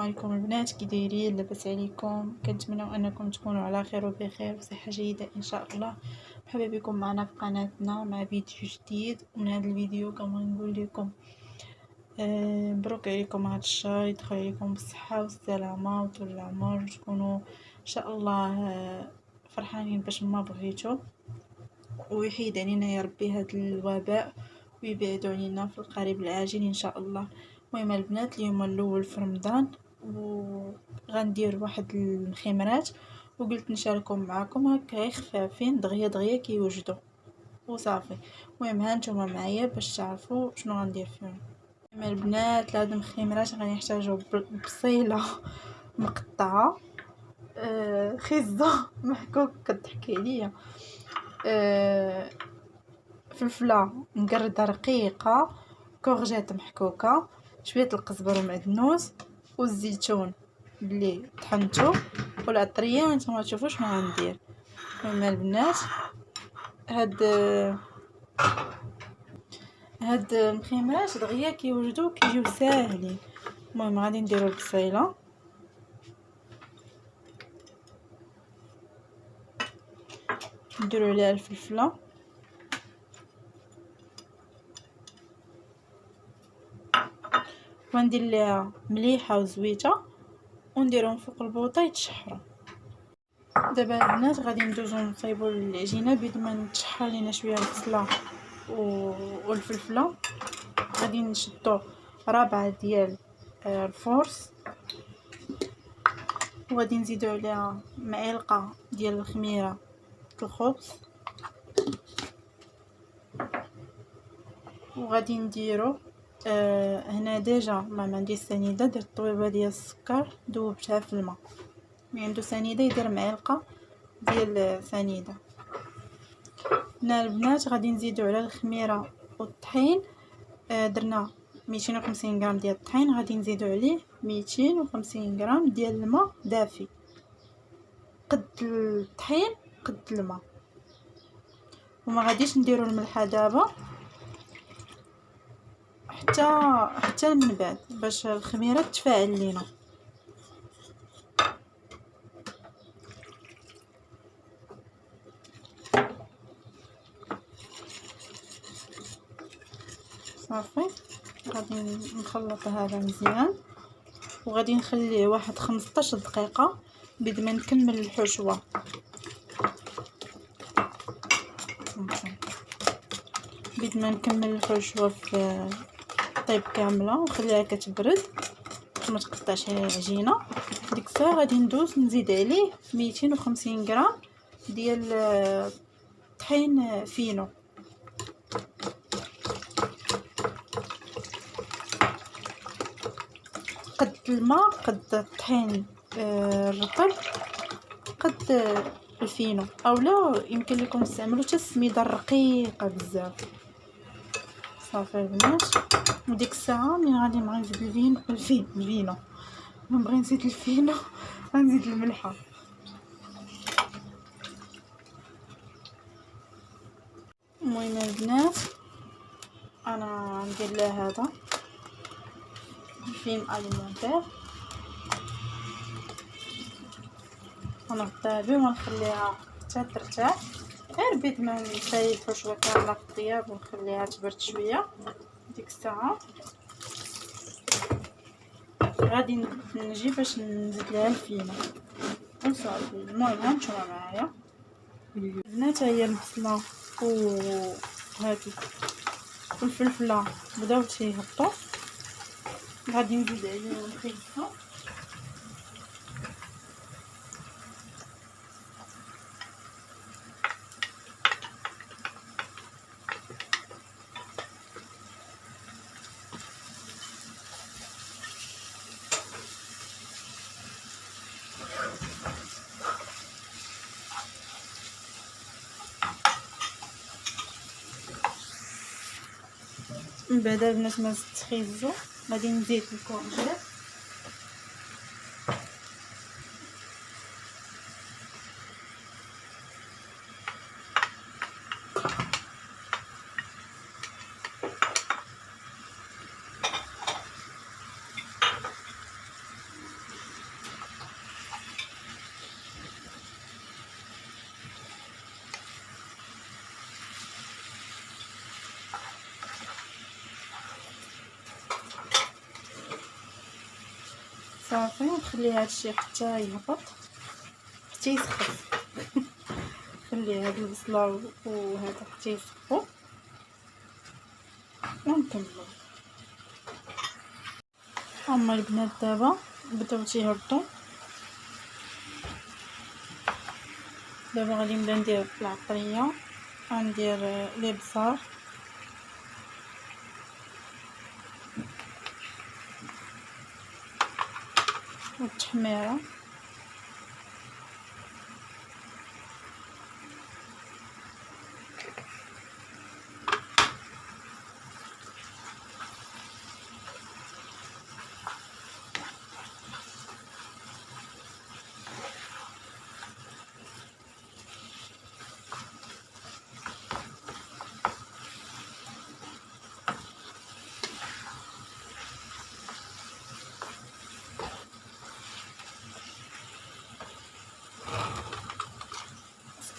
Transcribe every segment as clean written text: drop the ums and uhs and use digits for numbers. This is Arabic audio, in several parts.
عليكم البنات، كي دايرين؟ لاباس عليكم؟ كنتمنى انكم تكونوا على خير وبخير وصحه جيده ان شاء الله. مرحبا بكم معنا في قناتنا مع فيديو جديد. ومن هذا الفيديو كما نقول لكم مبروك عليكم هذا الشهر، يدخل عليكم بالصحه والسلامه وطول العمر، تكونوا ان شاء الله فرحانين باش ما بغيتو، ويحيد علينا يا ربي هذا الوباء ويبعدوا علينا في القريب العاجل ان شاء الله. المهم البنات، اليوم الاول في رمضان وغندير واحد المخيمرات وقلت نشاركهم معكم هكا خفافين دغيا دغيا كيوجدوا وصافي. المهم ها نتوما معايا باش تعرفوا شنو غندير فيهم. المهم البنات، لهاد المخيمرات غنحتاجوا بصيله مقطعه، خزه محكوك كتحكي عليا، فلفله مقرده رقيقه، كورجيت محكوكه، شويه القزبر ومعدنوس والزيتون اللي طحنته والعطريه. نتوما تشوفوا شنو غندير. المهم البنات، هاد المخيمرات دغيا كيوجدوا كيجيو ساهلين. المهم غادي نديرو البصيله، نديرو عليها الفلفله، وندير ليها مليحه وزويته ونديرهم فوق البوطه يتشحروا. دابا البنات غادي ندوزو نصايبوا العجينه بيد ما نتشحر لينا شويه البصله والفلفله. غادي نشدو ربعه ديال الفورس، وغادي نزيدو عليها معلقه ديال الخميره الخبز، وغادي نديرو هنا ديجا ما عندي السنيده، درت طويبه ديال السكر ذوبتها في الماء. ملي عنده سنيده يدير معلقه ديال سنيده. هنا البنات غادي نزيدو على الخميره والطحين، درنا 250 غرام ديال الطحين، غادي نزيدو عليه 250 غرام ديال الماء دافي، قد الطحين قد الماء. وما غاديش نديرو الملحه دابا حتى من بعد باش الخميره تفاعل لينا. صافي، غادي نخلط هذا مزيان وغادي نخليه واحد 15 دقيقه بيد ما نكمل الحشوه. بيد ما نكمل الحشوه في طيب كامله ونخليها كتبرد باش ما تقطعش على العجينه. ديك الساعه غادي ندوز نزيد عليه 250 غرام ديال طحين فينو، قد الماء قد الطحين الرطب قد الفينو، اولا يمكن لكم تستعملوا حتى السميده الرقيقه بزاف. صافي البنات، وديك الساعه ملي غادي نبغي نزيد الفينو نبغي نزيد الفينو غنزيد الملحه. المهم البنات، انا ندير لها هذا الفيلم اليمونتير ونغطيها به ونخليها حتى ترتاح، غير بيد ما نسالي الحشوه كامله في الطياب ونخليها تبرد شويه. ديك الساعه غادي نجي باش نزيد لها الفينو وصافي. المهم هانتوما معايا البنات، هي البصله وهذه والفلفله بداو تيهبطوا، غادي نزيد عليهم الخلطه من بعد البنات ما تخيزو غادي نزيد الكونجيل. صافي نخلي هادشي حتى يهبط، حتى يسخن. نخلي هاد البصله وهذا حتى يسخنوا ونكملو. هما البنات دابا بداو تيهبطوا. دابا غادي نبدا ندير في العطريه، غندير لي بصار والتحميره.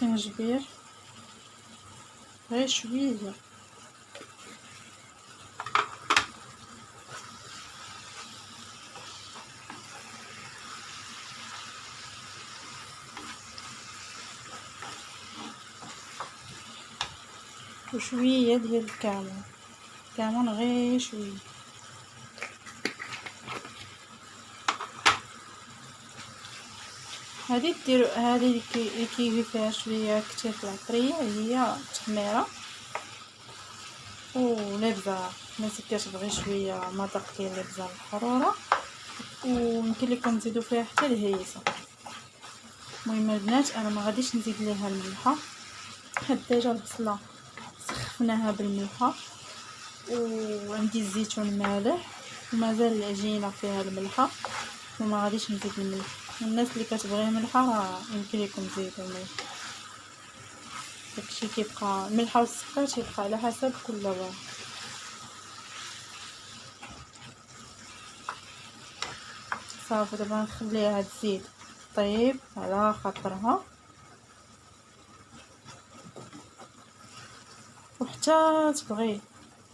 سكنجبير غير شويه، وشويه ديال الكمون غير شويه. هذه ديروا هذه اللي كيجي فيها شويه كتير في العطريه هي التحميره والابزار. الناس كتبغي شويه مذاق ديال الابزار الحروره، ويمكن لكم تزيدوا فيها حتى الهريسه. المهم البنات انا ما غاديش نزيد ليها الملحه، حيت ديجا البصله سخفناها بالملحه، وعندي الزيتون مالح ومازال العجينه فيها الملحه، وما غاديش نزيد الملح. الناس اللي كتبغي ملحه راه يمكن لكم تزيدوا الملح. داكشي كيبقى الملحه والسكر تيبقى على حسب كل واحد. صافي دابا نخليها تزيد طيب على خاطرها، وحتى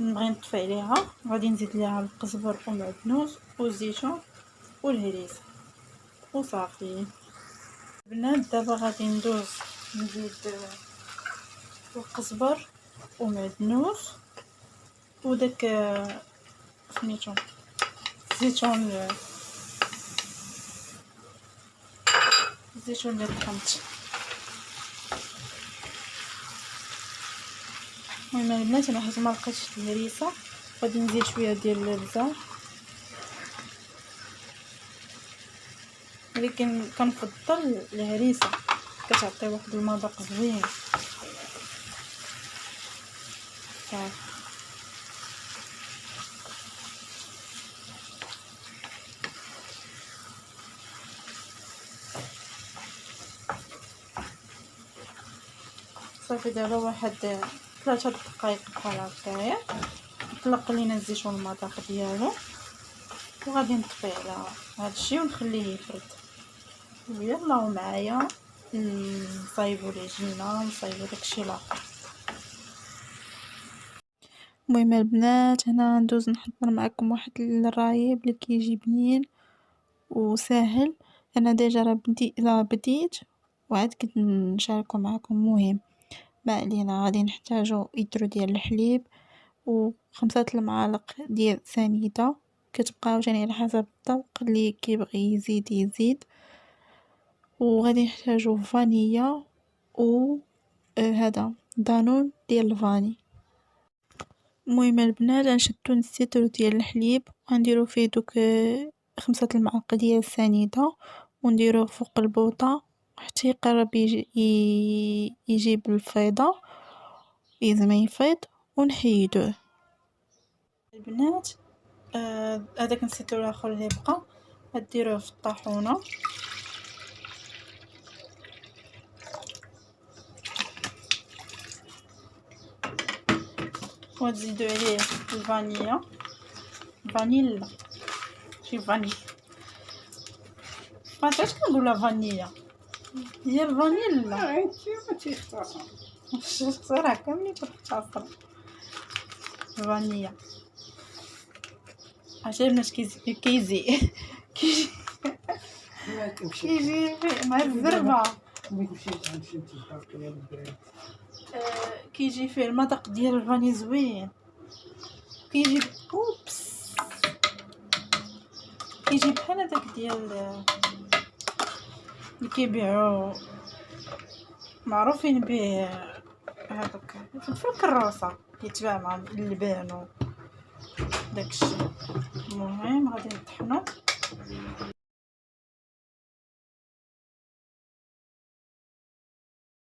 نبغي نطفي عليها غادي نزيد ليها القزبر والمعدنوس والزيتون والهريسه وصافي. البنات دابا غادي ندوز نزيد القزبر ومعدنوس وداك سميتو الزيتون اللي طحنت. المهم البنات انا حيت ما لقيتش الهريسه غادي نزيد شويه ديال الابزار، ولكن كنفضل الهريسه كتعطي واحد المذاق زوين. صافي دابا واحد 3 دقائق بحال هكايا طلق لينا الزيتون المذاق ديالو، وغادي نطفي على هادشي ونخليه يفرد. يلا معايا نصايبوا العجينه نصايبوا داكشي الاخر. المهم البنات هنا ندوز نحضر معكم واحد الرايب اللي كيجي بنين وسهل. انا ديجا راه بديت وعاد كنت نشاركه معكم. مهم ما علينا، غادي نحتاجو يدرو ديال الحليب و5 المعالق ديال سنيده، كتبقى عاوتاني على حسب الذوق اللي كيبغي يزيد. وغادي نحتاجو فانيلا و هذا دانون ديال الفاني. المهم البنات غنشدو السيترو ديال الحليب وغنديرو فيه دوك 5 المعالق ديال السنيده ونديروه فوق البوطه حتى يقرب يجيب الفيضه، اذا ما يفيض ونحيدوه. البنات هذاك نسيتو الاخر اللي بقى غديروه في الطاحونه وتزيدوا عليه الفانيلا شي فانيل ما عرفتش كنقولها فانيلا هي الفانيلا انتي ما تيختصر راه كاملين تختصر فانيلا عشان باش كيجي ما تمشي كيجي مع الزربه ما تمشيش تمشي تلقى يا البنات كيجي فيه المذاق ديال الفاني زوين كيجي اوبس كيجي بحال هذاك ديال اللي كيبيعوا معروفين به هذوك في الكروسه كيتباع مع اللبان و داكشي. المهم غادي نطحنو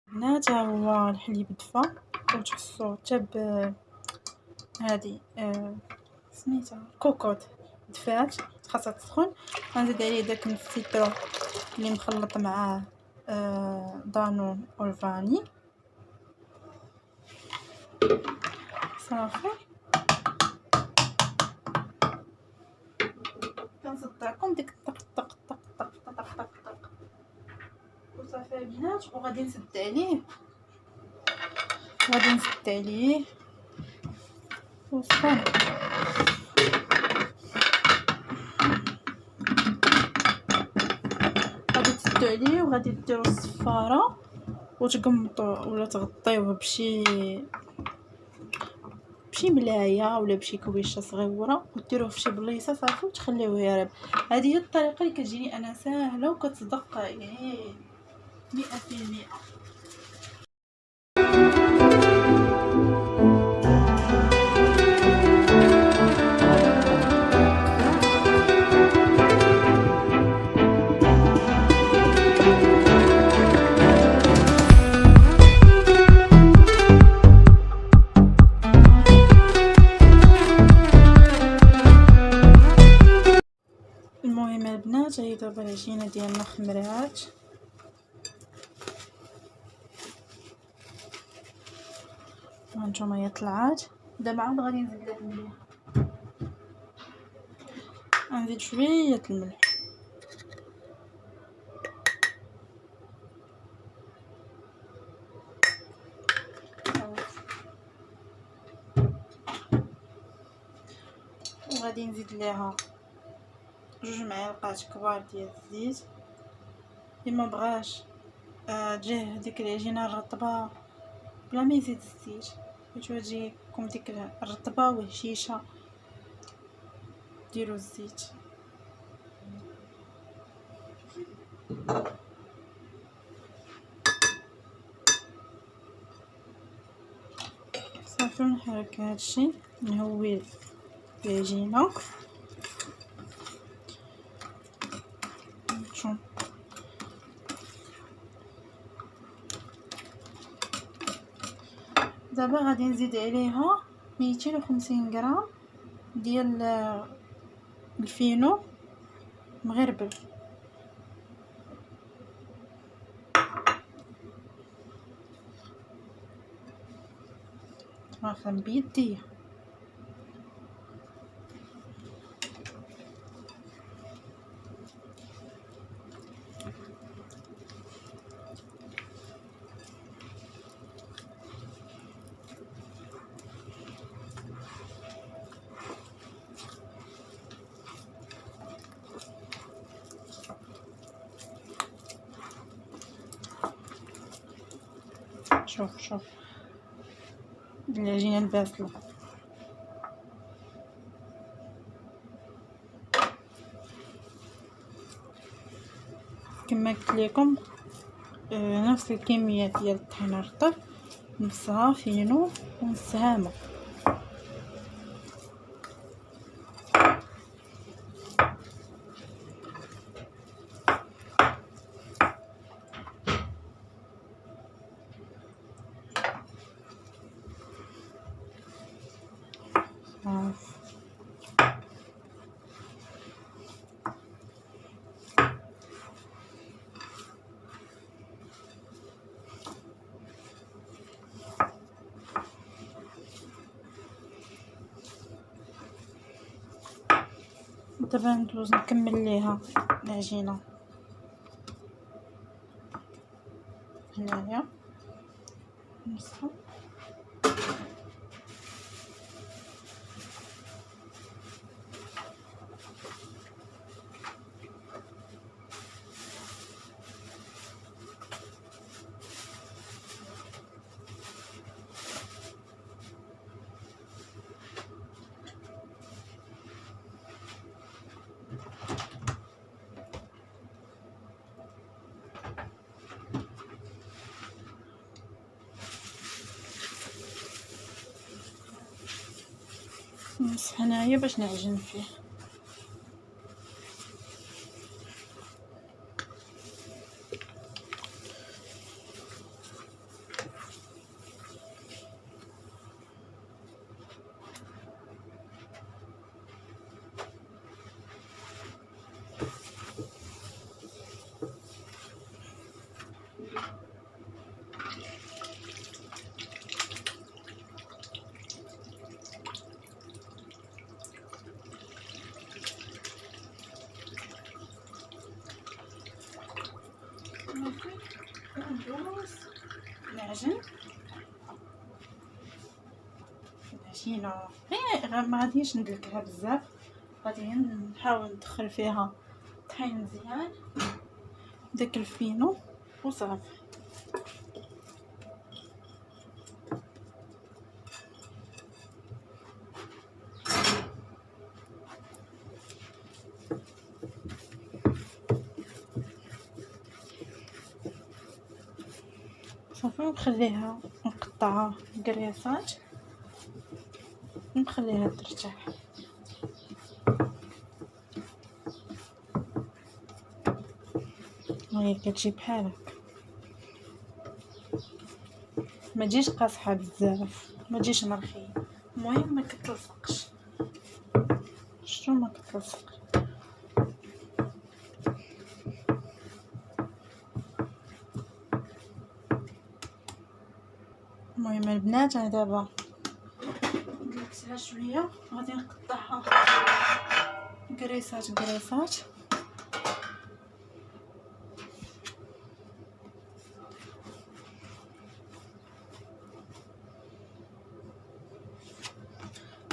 هنا تا هو الحليب دفا وتحسو حتى هادي سميتها كوكوط دفات خاصها تسخن. غنزيد عليه داك السيترو اللي مخلط معاه دانون والفاني صافي. كنصدعكم ديك الطق طق طق طق طق طق طق وصافي البنات وغادي نسد عليه وصافي غادي تسدو عليه وغادي ديرو الصفاره وتقمطوا ولا تغطيوه بشي ملايه ولا بشي كويشه صغيره وديروه في شي بليصه صافي وتخليوه يراب. هذه هي الطريقه اللي كتجيني انا ساهله وكتصدق يعني 100%. المهم البنات هي دابا العجينه ديالنا خمرات هانتوما هي طلعات. دابا عاد غادي نزيد لها الملح غنزيد شويه الملح وغادي نزيد ليها 2 معالق كبار ديال الزيت. اللي ما بغاش تجيه ديك العجينه الرطبه بلا ما يزيد الزيت تجيكم ديك الرطبه وهشيشه ديروا الزيت صافي. نحرك هادشي نهوي العجينه شوف دابا غادي نزيد عليها 250 غرام ديال الفينو مغربل غنخدم بيديا. شوف العجينه الباسله كما قلت لكم نفس الكميه ديال الطحين الرطب نصها فينو ونص هامه. دابا ندوز نكمل ليها العجينه هنايا نصها. نمسح هنايا باش نعجن فيه. ندوز نعجن العجينه غير ما غاديش ندلكها بزاف، غادي نحاول ندخل فيها طحين مزيان داك الفينو وصافي. صافي نخليها نقطعها قريصات ونخليها ترتاح. وهي كتجي بحال هكا، ما تجيش قاصحه بزاف، ما تجيش مرخيه، المهم ما كتلصقش. شنو ما كتلصقش. المهم البنات انا دابا دلكتها شويه، غادي نقطعها قريصات قريصات.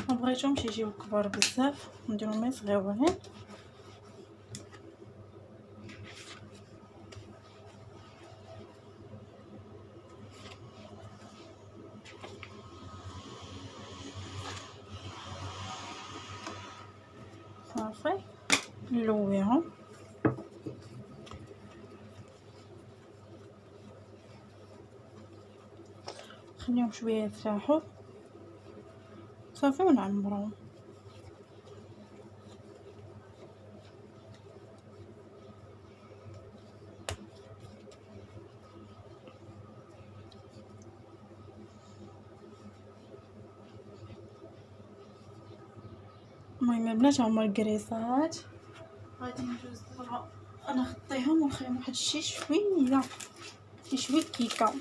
ما بغيتهمش يجيو كبار بزاف، نديرهم غير صغيورين. صافي نلويهم خليهم شويه يرتاحوا صافي ونعمرهم. المهم البنات هما الكريسات غادي ندوز دابا نغطيهم ونخليهم واحد شي شويه كيكه.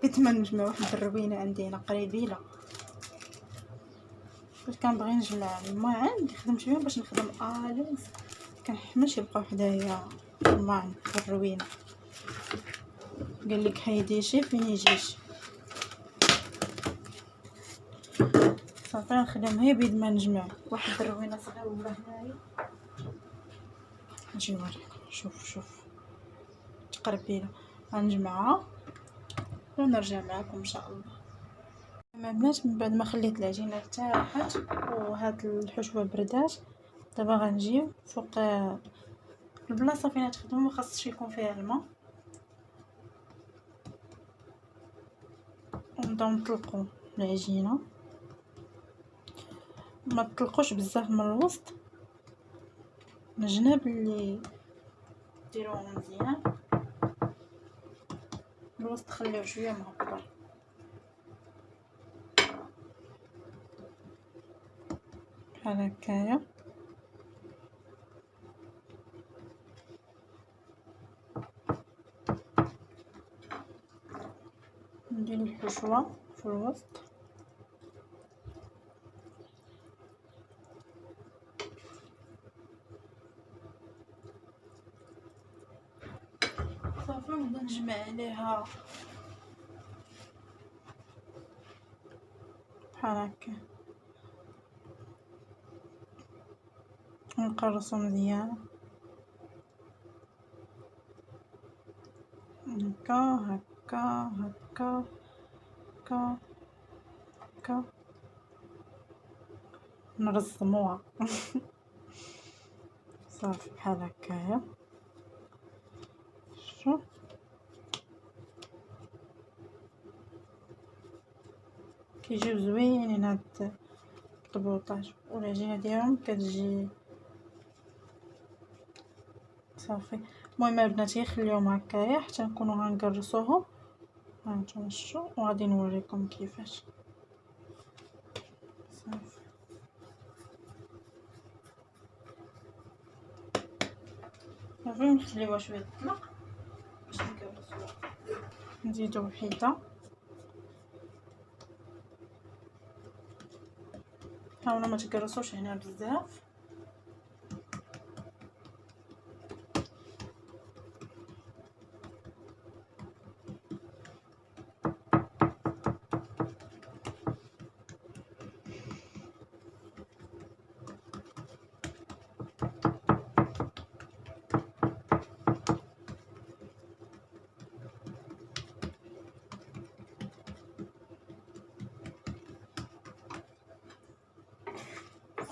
قلت ما نجمع واحد الروينه عندي قريبيله، قلت كنبغي نجمع الماعن نخدم شويه باش نخدم اليز، كنحملش يبقى حدايا الماعن الروينه. قال لك هيدي شي فين يجيش. صافي نخدم هي بيد ما نجمع واحد الروينه صغيره هنايا. نجي نوريكم. شوف تقربيله غنجمعها ونرجع معكم ان شاء الله. البنات من بعد ما خليت العجينه ارتاحت وهاد الحشوه بردات، دابا غنجيو فوق البلاصه فين تخدموا، ما خاصش يكون فيها الماء، ونبداو نطلقوا العجينه. ما تطلقوش بزاف من الوسط، من الجناب اللي ديروه مزيان، الوسط خليوه شويه مهبر. بحال هكايا. ندير الحشوه في الوسط صافي ونبدا نجمع عليها بحال هكا ونقرصو مزيان هكا هكا هكا هكا هكا نرسموها صافي بحال هكايا. شوف كيجيو زوينين هاد الطبوطات والعجينه ديالهم كتجي صافي. المهم البنات خليهم هكايا حتى نكونوا غنقرصوهم. هانتوما شتو وغادي نوريكم كيفاش. صافي صافي نخليوها شويه تطلق باش نقرصوها. نزيدو وحده حاولوا ما تقرصوش هنا بزاف.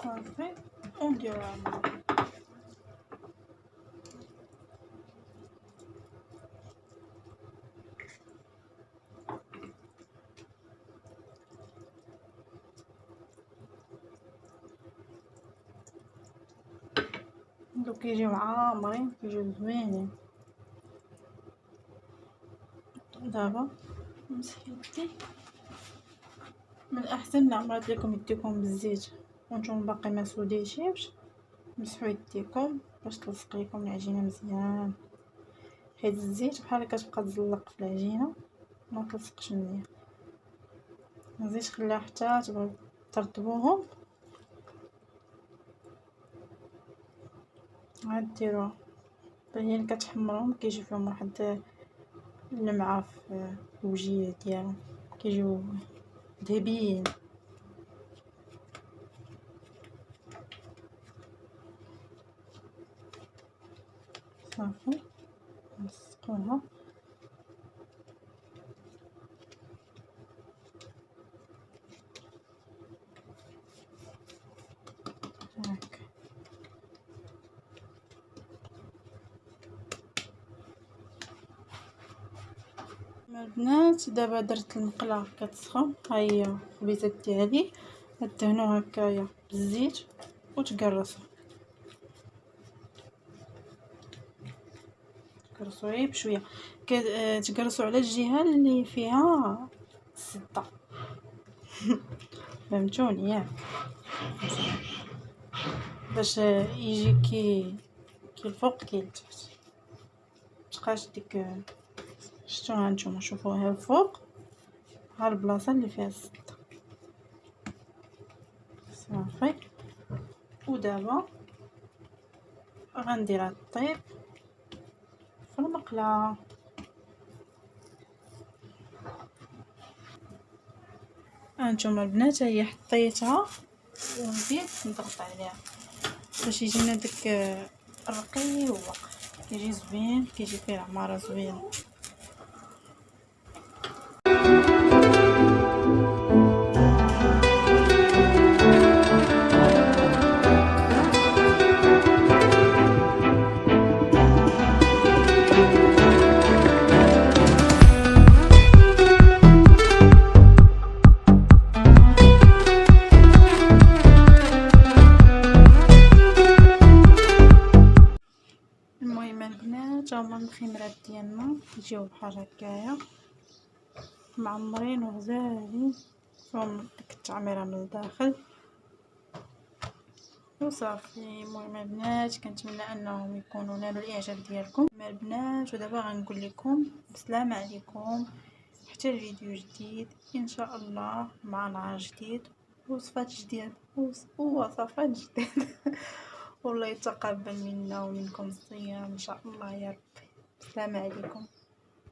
صافي ونديروها دوك كيجيو عامرين كيجيو زوينين. دابا نمسح يدي. من الاحسن عمرت لكم يديكم بالزيت وانتم باقي ما سوديتيوش مسحوا يديكم باش تلصق لكم العجينه مزيان، حيت الزيت بحال كتبقى تزلق في العجينه ما تلصقش مزيان. الزيت خليها حتى تبغيو ترطبوهم عاد ديروها. هي كتحمرهم كيجي فيهم واحد اللمعه في الوجيه ديالهم كيجيو ذهبيين. صافي نلصقوها هكا. البنات دابا درت المقله كتسخن، ها هي الخبيزات ديالي دهنو هكايا بالزيت وتقرصوا تقرصوا غير بشويه تقرصوا على الجهه اللي فيها السده فهمتوني ياك، باش يجي كي الفوق كي التحت متبقاش ديك. شتو هانتوما شوفوها الفوق ها البلاصه اللي فيها السده. صافي ودابا غنديرها طيب في المقله. هانتوما البنات هي حطيتها ونزيد نضغط عليها باش يجينا داك الرقيق كيجي زوين كيجي فيه عماره زوينه. المهم البنات هما المخمرات ديالنا يجيو بحال هكايا معمرين وغزالين فيهم ديك التعميره من الداخل وصافي. المهم البنات كنتمنى انهم يكونوا نالوا الاعجاب ديالكم البنات. ودابا غنقول لكم بسلام عليكم حتى الفيديو جديد ان شاء الله مع نهار جديد ووصفات جديده ووصفات جديده والله يتقبل منا ومنكم الصيام ان شاء الله يا ربي. السلام عليكم.